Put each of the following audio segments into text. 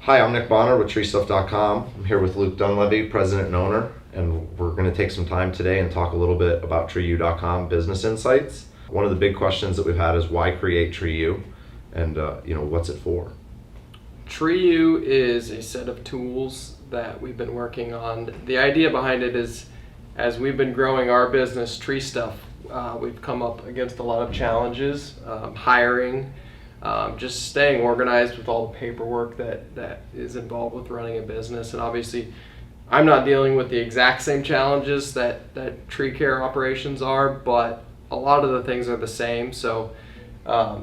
Hi, I'm Nick Bonner with TreeStuff.com. I'm here with Luke Dunlevy, president and owner, and we're going to take some time today and talk a little bit about TreeU.com Business Insights. One of the big questions that we've had is why create TreeU, and what's it for? TreeU is a set of tools that we've been working on. The idea behind it is, as we've been growing our business, Tree Stuff, we've come up against a lot of challenges, hiring, just staying organized with all the paperwork that is involved with running a business. And obviously, I'm not dealing with the exact same challenges that tree care operations are, but a lot of the things are the same. So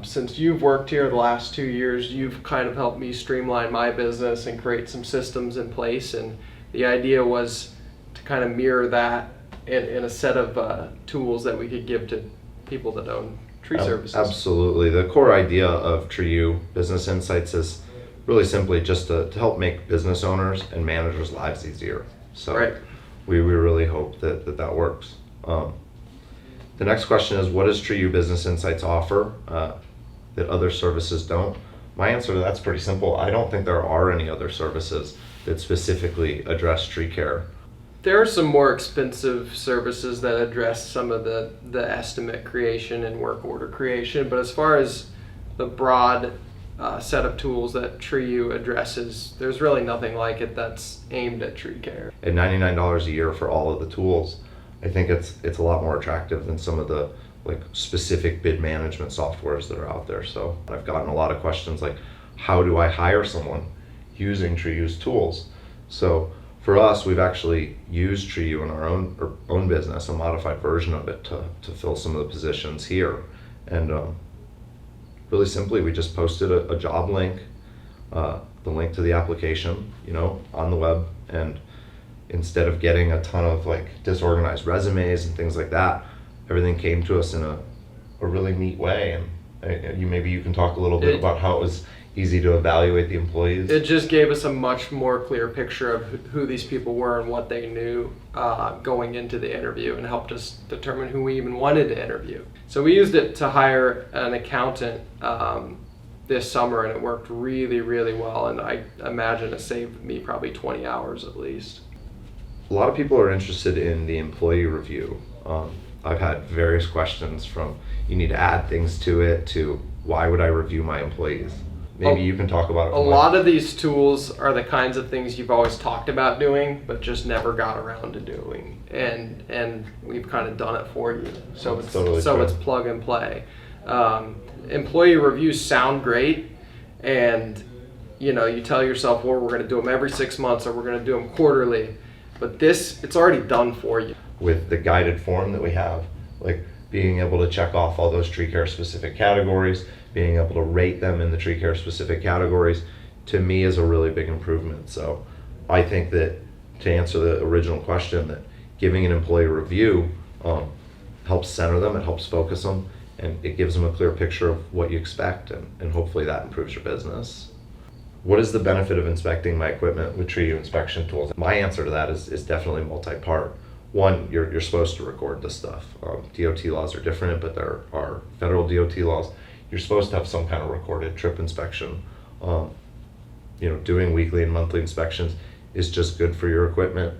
since you've worked here the last 2 years, you've kind of helped me streamline my business and create some systems in place. And the idea was to kind of mirror that in a set of tools that we could give to people that own tree services. Absolutely. The core idea of TreeU Business Insights is really simply just to help make business owners and managers' lives easier. So right. we really hope that works. The next question is, what does TreeU Business Insights offer that other services don't? My answer to that's pretty simple. I don't think there are any other services that specifically address tree care. There are some more expensive services that address some of the estimate creation and work order creation, but as far as the broad set of tools that TreeU addresses, there's really nothing like it that's aimed at tree care. At $99 a year for all of the tools, I think it's a lot more attractive than some of the specific bid management softwares that are out there. So I've gotten a lot of questions like, how do I hire someone using TreeU's tools? So for us, we've actually used TreeU in our own business, a modified version of it to fill some of the positions here. And really simply, we just posted a job link, the link to the application, on the web. And instead of getting a ton of disorganized resumes and things like that, everything came to us in a really neat way. And maybe you can talk a little bit about how it was easy to evaluate the employees. It just gave us a much more clear picture of who these people were and what they knew going into the interview, and helped us determine who we even wanted to interview. So we used it to hire an accountant this summer, and it worked really, really well. And I imagine it saved me probably 20 hours at least. A lot of people are interested in the employee review. I've had various questions from, you need to add things to it, to why would I review my employees? Maybe you can talk about it. A lot of these tools are the kinds of things you've always talked about doing, but just never got around to doing. And we've kind of done it for you. So it's plug and play. Employee reviews sound great, and you tell yourself, well, we're going to do them every 6 months, or we're going to do them quarterly. But it's already done for you. With the guided form that we have, being able to check off all those tree care specific categories, being able to rate them in the tree care specific categories, to me is a really big improvement. So I think that, to answer the original question, that giving an employee review helps center them, it helps focus them, and it gives them a clear picture of what you expect, and hopefully that improves your business. What is the benefit of inspecting my equipment with TreeU inspection tools? My answer to that is definitely multi-part. One, you're supposed to record this stuff. DOT laws are different, but there are federal DOT laws. You're supposed to have some kind of recorded trip inspection. Doing weekly and monthly inspections is just good for your equipment.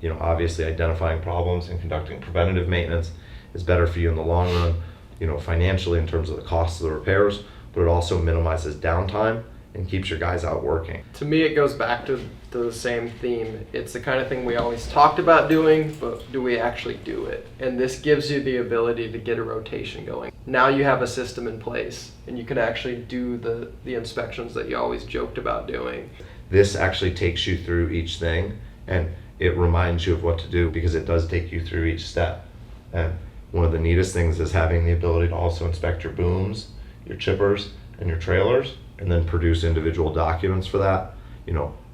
Obviously identifying problems and conducting preventative maintenance is better for you in the long run, financially in terms of the cost of the repairs, but it also minimizes downtime and keeps your guys out working. To me, it goes back to the same theme. It's the kind of thing we always talked about doing, but do we actually do it? And this gives you the ability to get a rotation going. Now you have a system in place, and you can actually do the inspections that you always joked about doing. This actually takes you through each thing, and it reminds you of what to do, because it does take you through each step. And one of the neatest things is having the ability to also inspect your booms, your chippers, and your trailers, and then produce individual documents for that.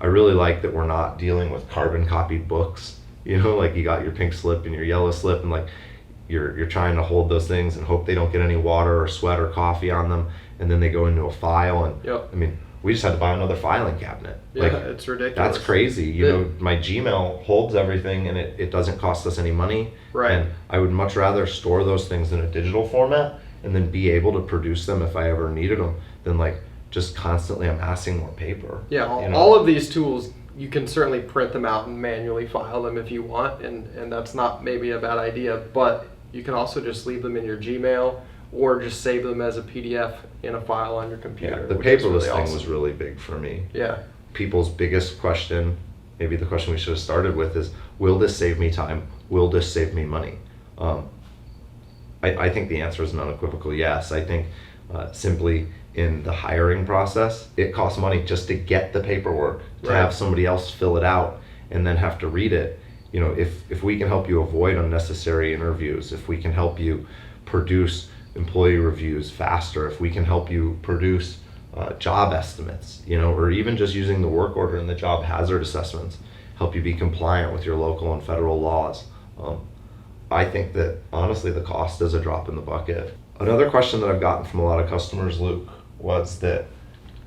I really like that we're not dealing with carbon copied books, you got your pink slip and your yellow slip, and you're trying to hold those things and hope they don't get any water or sweat or coffee on them, and then they go into a file. And yep. We just had to buy another filing cabinet. Yeah, it's ridiculous. That's crazy. My Gmail holds everything, and it doesn't cost us any money. Right. And I would much rather store those things in a digital format and then be able to produce them if I ever needed them, than just constantly amassing more paper. Yeah, you know? all of these tools, you can certainly print them out and manually file them if you want, and that's not maybe a bad idea, but you can also just leave them in your Gmail or just save them as a PDF in a file on your computer. Yeah, the which is paperless really thing awesome. was really big for me. Yeah. People's biggest question, maybe the question we should have started with, is, will this save me time? Will this save me money? I think the answer is an unequivocal yes. I think simply in the hiring process, it costs money just to get the paperwork, to Right. have somebody else fill it out and then have to read it. You know, if we can help you avoid unnecessary interviews, if we can help you produce employee reviews faster, if we can help you produce job estimates, you know, or even just using the work order and the job hazard assessments, help you be compliant with your local and federal laws. I think that honestly the cost is a drop in the bucket. Another question that I've gotten from a lot of customers, Luke, was that,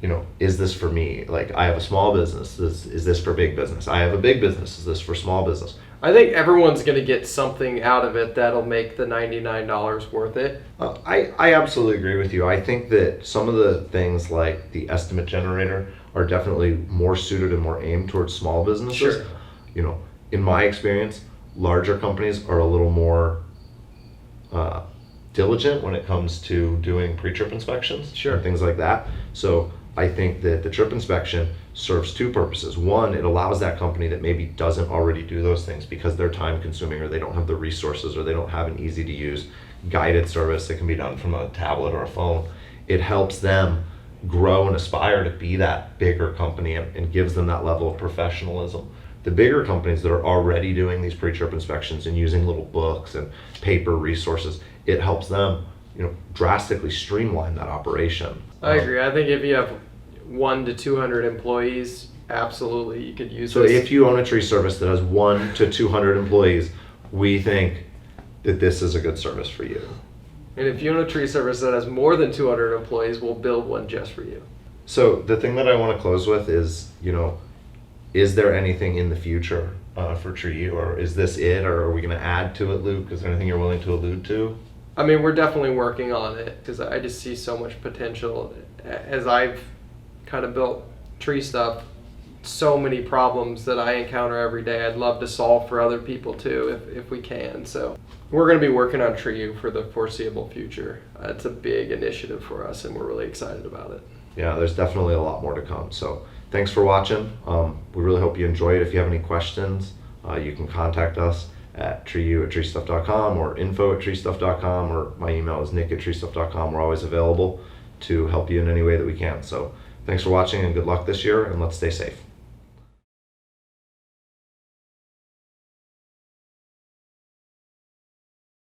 you know, is this for me? Like, I have a small business. Is this for big business? I have a big business. Is this for small business? I think everyone's going to get something out of it that'll make the $99 worth it. I absolutely agree with you. I think that some of the things like the estimate generator are definitely more suited and more aimed towards small businesses. Sure. You know, in my experience, larger companies are a little more diligent when it comes to doing pre-trip inspections Sure. and things like that. So I think that the trip inspection serves two purposes. One, it allows that company that maybe doesn't already do those things because they're time consuming or they don't have the resources or they don't have an easy to use guided service that can be done from a tablet or a phone. It helps them grow and aspire to be that bigger company and gives them that level of professionalism. The bigger companies that are already doing these pre-trip inspections and using little books and paper resources, it helps them, you know, drastically streamline that operation. I agree. I think if you have 1 to 200 employees, absolutely you could use So this. if you own a tree service that has 1 to 200 employees, we think that this is a good service for you. And if you own a tree service that has more than 200 employees, we'll build one just for you. So the thing that I want to close with is, you know, is there anything in the future for TreeU, or is this it, or are we going to add to it, Luke? Is there anything you're willing to allude to? I mean, we're definitely working on it because I just see so much potential. As I've kind of built tree stuff, so many problems that I encounter every day I'd love to solve for other people too if we can. So we're going to be working on TreeU for the foreseeable future. It's a big initiative for us and we're really excited about it. Yeah, there's definitely a lot more to come. So thanks for watching. We really hope you enjoy it. If you have any questions, you can contact us at TreeU@treestuff.com or info@treestuff.com, or my email is nick@treestuff.com. We're always available to help you in any way that we can. So thanks for watching and good luck this year, and let's stay safe.